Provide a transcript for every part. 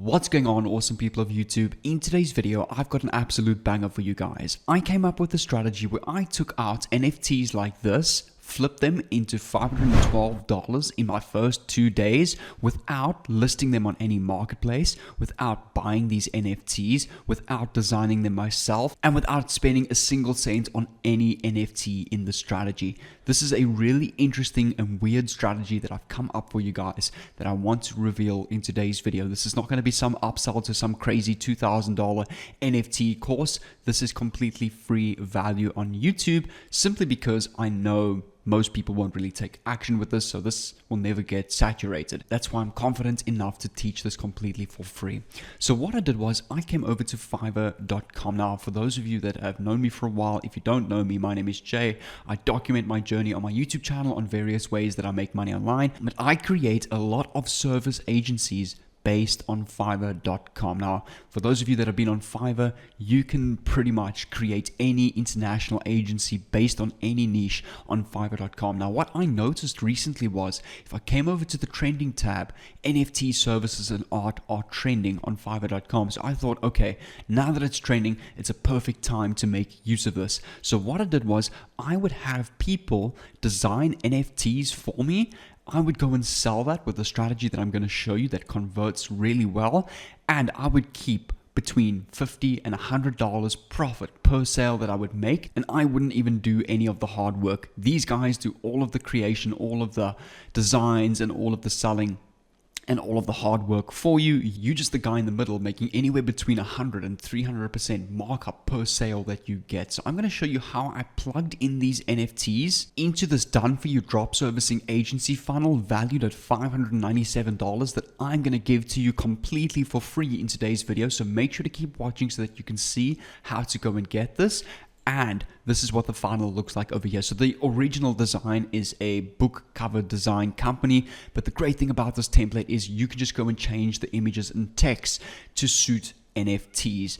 What's going on, awesome people of YouTube? In today's video, I've got an absolute banger for you guys. I came up with a strategy where I took out NFTs like this, flipped them into $512 in my first 2 days without listing them on any marketplace, without buying these NFTs, without designing them myself, and without spending a single cent on any NFT in the strategy. This is a really interesting and weird strategy that I've come up for you guys that I want to reveal in today's video. This is not going to be some upsell to some crazy $2,000 NFT course. This is completely free value on YouTube simply because I know most people won't really take action with this, so this will never get saturated. That's why I'm confident enough to teach this completely for free. So what I did was I came over to Fiverr.com. Now, for those of you that have known me for a while, if you don't know me, my name is Jay. I document my journey on my YouTube channel on various ways that I make money online, but I create a lot of service agencies based on Fiverr.com. Now, for those of you that have been on Fiverr, you can pretty much create any international agency based on any niche on Fiverr.com. Now, what I noticed recently was if I came over to the trending tab, NFT services and art are trending on Fiverr.com. So I thought, okay, now that it's trending, it's a perfect time to make use of this. So what I did was I would have people design NFTs for me. I would go and sell that with a strategy that I'm going to show you that converts really well, and I would keep between $50 and $100 profit per sale that I would make, and I wouldn't even do any of the hard work. These guys do all of the creation, all of the designs, and all of the selling and all of the hard work for you. You just the guy in the middle making anywhere between 100 and 300% markup per sale that you get. So I'm going to show you how I plugged in these NFTs into this done for you drop servicing agency funnel valued at $597 that I'm going to give to you completely for free in today's video. So make sure to keep watching so that you can see how to go and get this. And this is what the funnel looks like over here. So the original design is a book cover design company, but the great thing about this template is you can just go and change the images and text to suit NFTs.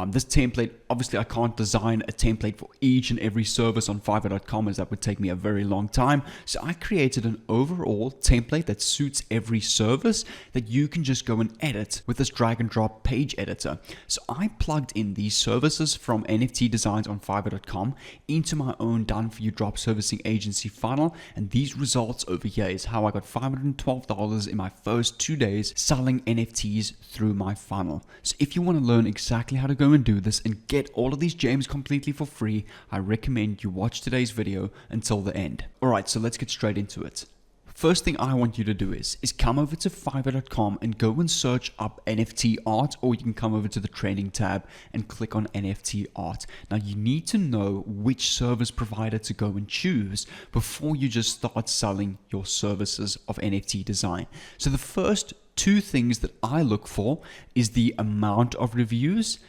This template, obviously I can't design a template for each and every service on Fiverr.com as that would take me a very long time. So I created an overall template that suits every service that you can just go and edit with this drag and drop page editor. So I plugged in these services from NFT designs on Fiverr.com into my own done for you drop servicing agency funnel. And these results over here is how I got $512 in my first 2 days selling NFTs through my funnel. So if you want to learn exactly how to go and do this and get all of these gems completely for free, I recommend you watch today's video until the end. Alright, so let's get straight into it. First thing I want you to do is come over to Fiverr.com and go and search up NFT art, or you can come over to the trending tab and click on NFT art. Now you need to know which service provider to go and choose before you just start selling your services of NFT design. So the first two things that I look for is the amount of reviews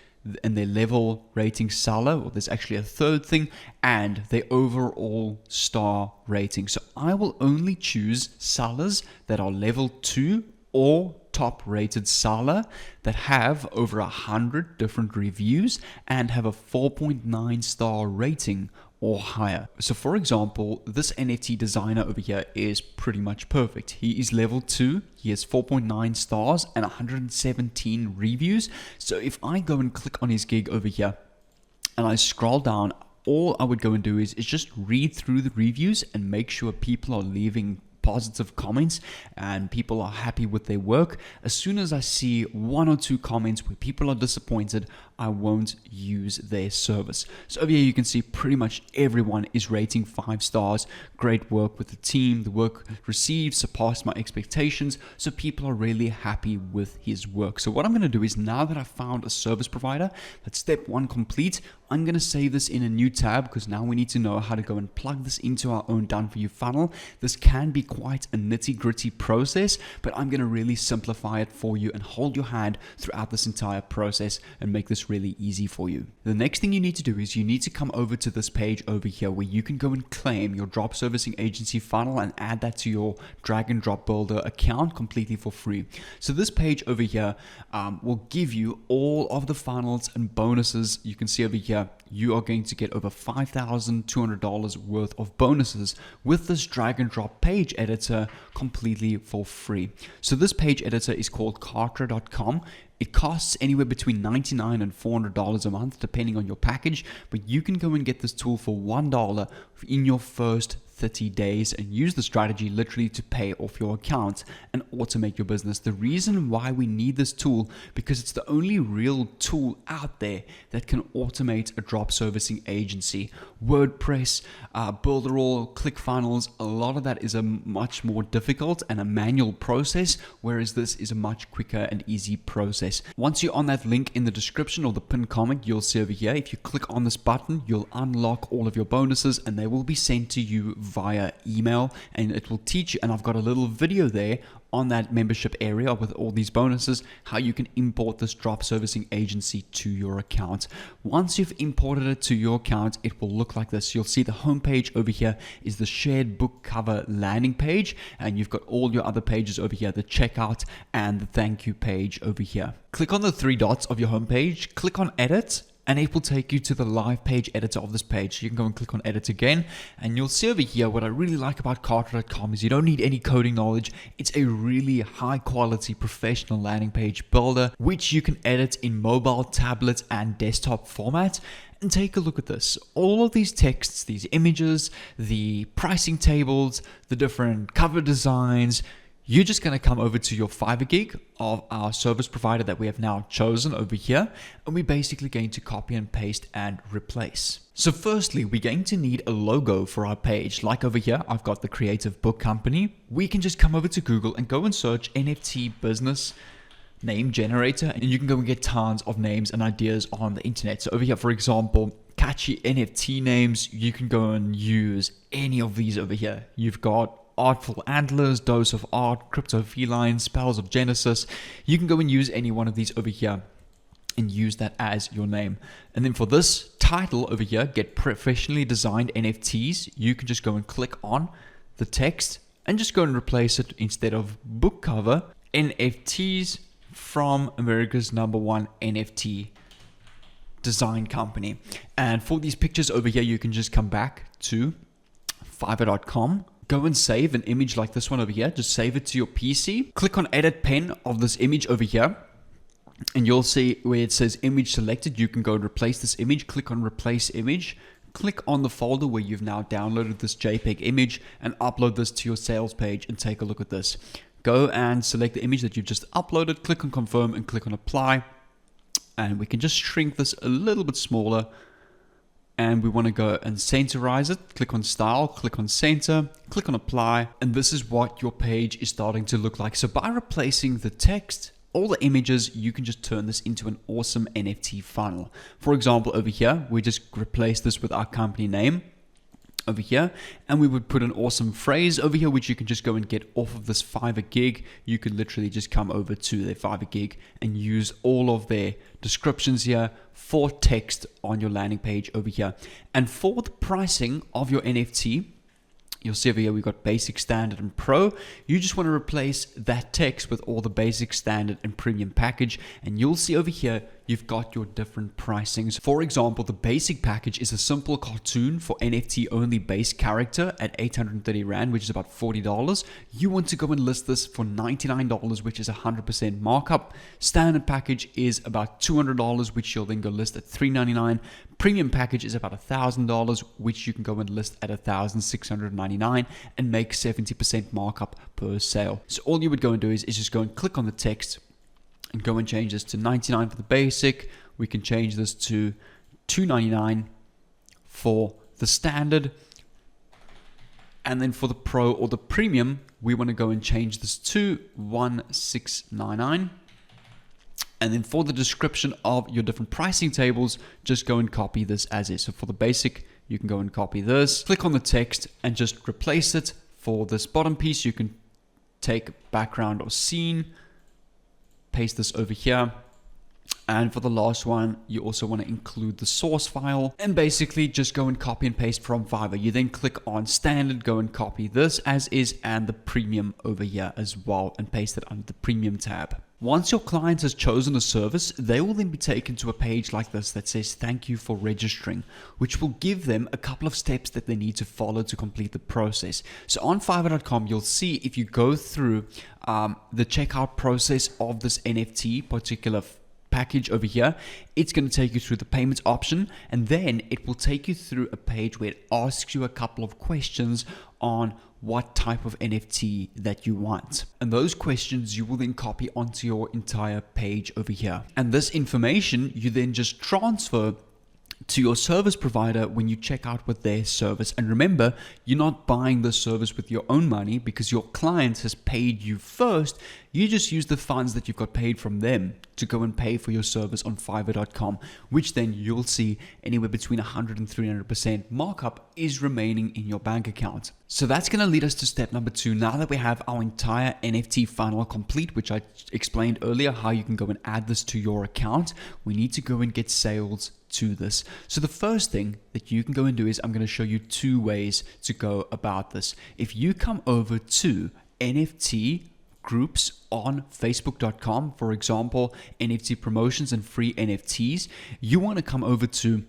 and their level rating seller, or there's actually a third thing, and their overall star rating. So I will only choose sellers that are level 2 or top rated seller that have over 100 different reviews and have a 4.9 star rating or higher. So for example, this NFT designer over here is pretty much perfect. He is level 2, he has 4.9 stars and 117 reviews. So if I go and click on his gig over here and I scroll down, all I would go and do is just read through the reviews and make sure people are leaving positive comments and people are happy with their work. As soon as I see 1 or 2 comments where people are disappointed, I won't use their service. So over here you can see pretty much everyone is rating 5 stars. Great work with the team. The work received surpassed my expectations. So people are really happy with his work. So what I'm going to do is, now that I've found a service provider, that's step 1 complete, I'm going to save this in a new tab because now we need to know how to go and plug this into our own done for you funnel. This can be quite a nitty-gritty process, but I'm going to really simplify it for you and hold your hand throughout this entire process and make this this really easy for you. The next thing you need to do is you need to come over to this page over here where you can go and claim your drop servicing agency funnel and add that to your drag and drop builder account completely for free. So this page over here will give you all of the funnels and bonuses. You can see over here, you are going to get over $5,200 worth of bonuses with this drag and drop page editor completely for free. So this page editor is called Kartra.com. It costs anywhere between $99 and $400 a month, depending on your package, but you can go and get this tool for $1 in your first 30 days and use the strategy literally to pay off your account and automate your business. The reason why we need this tool, because it's the only real tool out there that can automate a drop servicing agency. WordPress, Builderall, ClickFunnels, a lot of that is a much more difficult and a manual process, whereas this is a much quicker and easy process. Once you're on that link in the description or the pinned comment, you'll see over here, if you click on this button, you'll unlock all of your bonuses and they will be sent to you via email, and it will teach you, and I've got a little video there on that membership area with all these bonuses, how you can import this drop servicing agency to your account. Once you've imported it to your account, it will look like this. You'll see the homepage over here is the shared book cover landing page, and you've got all your other pages over here, the checkout and the thank you page over here. Click on the three dots of your homepage, click on edit, and it will take you to the live page editor of this page. You can go and click on edit again, and you'll see over here what I really like about Kartra.com is you don't need any coding knowledge. It's a really high quality professional landing page builder, which you can edit in mobile, tablet, and desktop format. And take a look at this. All of these texts, these images, the pricing tables, the different cover designs, you're just going to come over to your Fiverr gig of our service provider that we have now chosen over here, and we're basically going to copy and paste and replace. So firstly, we're going to need a logo for our page. Like over here, I've got the Creative Book Company. We can just come over to Google and go and search NFT business name generator, and you can go and get tons of names and ideas on the internet. So over here, for example, catchy NFT names, you can go and use any of these over here. You've got Artful Antlers, Dose of Art, Crypto Feline, Spells of Genesis. You can go and use any one of these over here and use that as your name. And then for this title over here, get professionally designed NFTs, you can just go and click on the text and just go and replace it instead of book cover, NFTs from America's #1 NFT design company. And for these pictures over here, you can just come back to Fiverr.com. Go and save an image like this one over here. Just save it to your PC. Click on edit pen of this image over here, and you'll see where it says image selected. You can go and replace this image. Click on replace image. Click on the folder where you've now downloaded this JPEG image and upload this to your sales page and take a look at this. Go and select the image that you've just uploaded. Click on confirm and click on apply. And we can just shrink this a little bit smaller. And we want to go and centerize it. Click on style, click on center, click on apply, and this is what your page is starting to look like. So by replacing the text, all the images, you can just turn this into an awesome NFT funnel. For example, over here, we just replace this with our company name over here, and we would put an awesome phrase over here, which you can just go and get off of this Fiverr gig. You could literally just come over to their Fiverr gig and use all of their descriptions here for text on your landing page over here. And for the pricing of your NFT, you'll see over here we've got basic, standard, and pro. You just want to replace that text with all the basic, standard, and premium package, and you'll see over here you've got your different pricings. For example, the basic package is a simple cartoon for NFT only base character at 830 Rand, which is about $40. You want to go and list this for $99, which is 100% markup. Standard package is about $200, which you'll then go list at $399. Premium package is about $1,000, which you can go and list at $1,699 and make 70% markup per sale. So all you would go and do is just go and click on the text and go and change this to $99 for the basic. We can change this to $299 for the standard. And then for the pro or the premium, we want to go and change this to $1,699. And then for the description of your different pricing tables, just go and copy this as is. So for the basic, you can go and copy this, click on the text and just replace it. For this bottom piece, you can take background or scene, paste this over here, And for the last one, you also want to include the source file and basically just go and copy and paste from Fiverr. You then click on standard, go and copy this as is and the premium over here as well and paste it under the premium tab. Once your client has chosen a service, they will then be taken to a page like this that says thank you for registering, which will give them a couple of steps that they need to follow to complete the process. So on Fiverr.com, you'll see if you go through the checkout process of this NFT particular package over here, it's going to take you through the payments option, and then it will take you through a page where it asks you a couple of questions on what type of NFT that you want. And those questions you will then copy onto your entire page over here. And this information you then just transfer to your service provider when you check out with their service. And remember, you're not buying the service with your own money because your client has paid you first. You just use the funds that you've got paid from them to go and pay for your service on Fiverr.com, which then you'll see anywhere between 100 and 300% markup is remaining in your bank account. So that's going to lead us to step number 2. Now that we have our entire NFT funnel complete, which I explained earlier how you can go and add this to your account, we need to go and get sales to this. So the first thing that you can go and do is I'm going to show you 2 ways to go about this. If you come over to NFT groups on Facebook.com, for example, NFT promotions and free NFTs, you want to come over to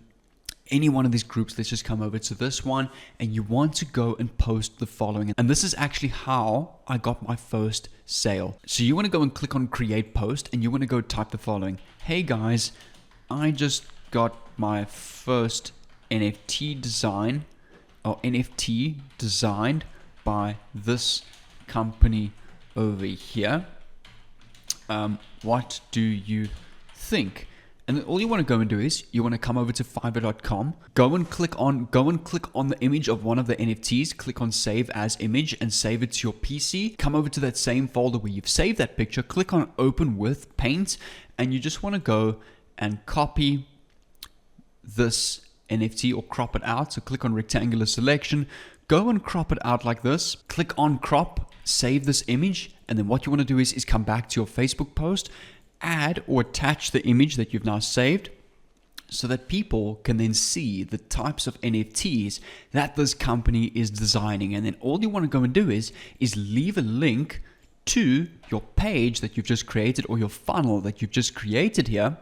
any one of these groups. Let's just come over to this one, and you want to go and post the following. And this is actually how I got my first sale. So you want to go and click on create post, and you want to go type the following. Hey guys, I just got my first NFT design or NFT designed by this company over here. What do you think? And all you want to go and do is you want to come over to Fiverr.com, go and click on the image of one of the NFTs, click on save as image and save it to your PC. Come over to that same folder where you've saved that picture, click on open with Paint, and you just want to go and copy this NFT or crop it out. So click on rectangular selection, go and crop it out like this, click on crop, save this image, and then what you want to do is come back to your Facebook post, add or attach the image that you've now saved so that people can then see the types of NFTs that this company is designing. And then all you want to go and do is leave a link to your page that you've just created or your funnel that you've just created here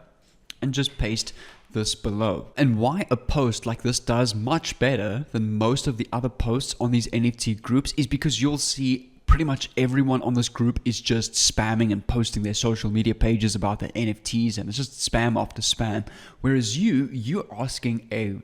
and just paste this below. And why a post like this does much better than most of the other posts on these NFT groups is because you'll see pretty much everyone on this group is just spamming and posting their social media pages about their NFTs, and it's just spam after spam. Whereas you're asking a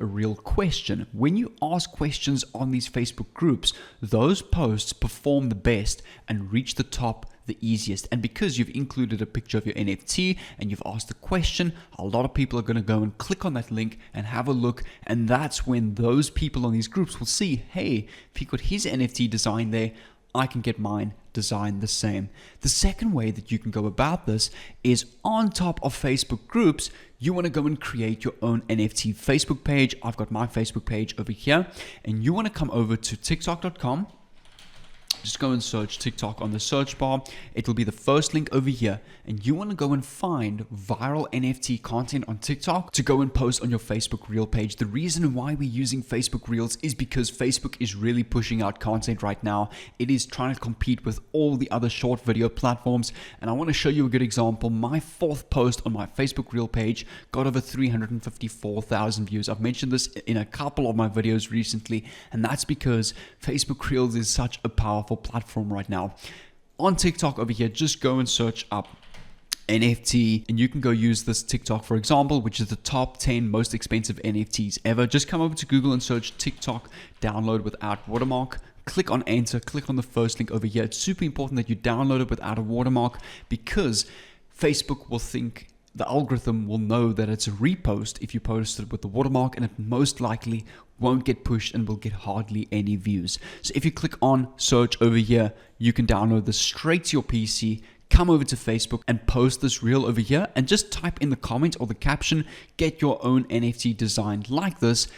real question. When you ask questions on these Facebook groups, those posts perform the best and reach the top the easiest. And because you've included a picture of your NFT and you've asked a question, a lot of people are going to go and click on that link and have a look. And that's when those people on these groups will see, hey, if he got his NFT design there, I can get mine designed the same. The second way that you can go about this is on top of Facebook groups, you want to go and create your own NFT Facebook page. I've got my Facebook page over here, and you want to come over to TikTok.com. Just go and search TikTok on the search bar. It will be the first link over here. And you want to go and find viral NFT content on TikTok to go and post on your Facebook Reel page. The reason why we're using Facebook Reels is because Facebook is really pushing out content right now. It is trying to compete with all the other short video platforms. And I want to show you a good example. My 4th post on my Facebook Reel page got over 354,000 views. I've mentioned this in a couple of my videos recently, and that's because Facebook Reels is such a powerful platform right now. On TikTok over here, just go and search up NFT, and you can go use this TikTok, for example, which is the top 10 most expensive NFTs ever. Just come over to Google and search TikTok download without watermark. Click on enter, click on the first link over here. It's super important that you download it without a watermark because Facebook will think, the algorithm will know that it's a repost if you post it with the watermark, and it most likely won't get pushed and will get hardly any views. So if you click on search over here, you can download this straight to your PC, come over to Facebook and post this reel over here, and just type in the comment or the caption, get your own NFT designed like this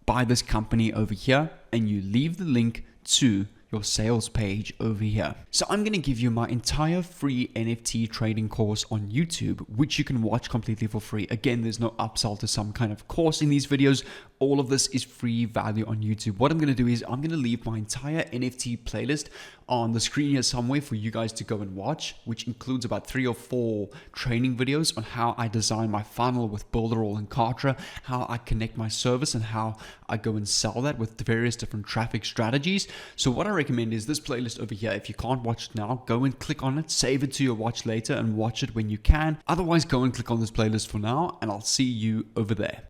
by this company over here, and you leave the link to your sales page over here. So I'm going to give you my entire free NFT trading course on YouTube, which you can watch completely for free. Again, there's no upsell to some kind of course in these videos. All of this is free value on YouTube. What I'm going to do is I'm going to leave my entire NFT playlist on the screen here somewhere for you guys to go and watch, which includes about 3 or 4 training videos on how I design my funnel with Builderall and Kartra, how I connect my service, and how I go and sell that with the various different traffic strategies. So what I recommend is this playlist over here. If you can't watch it now, go and click on it, save it to your watch later, and watch it when you can. Otherwise, go and click on this playlist for now, and I'll see you over there.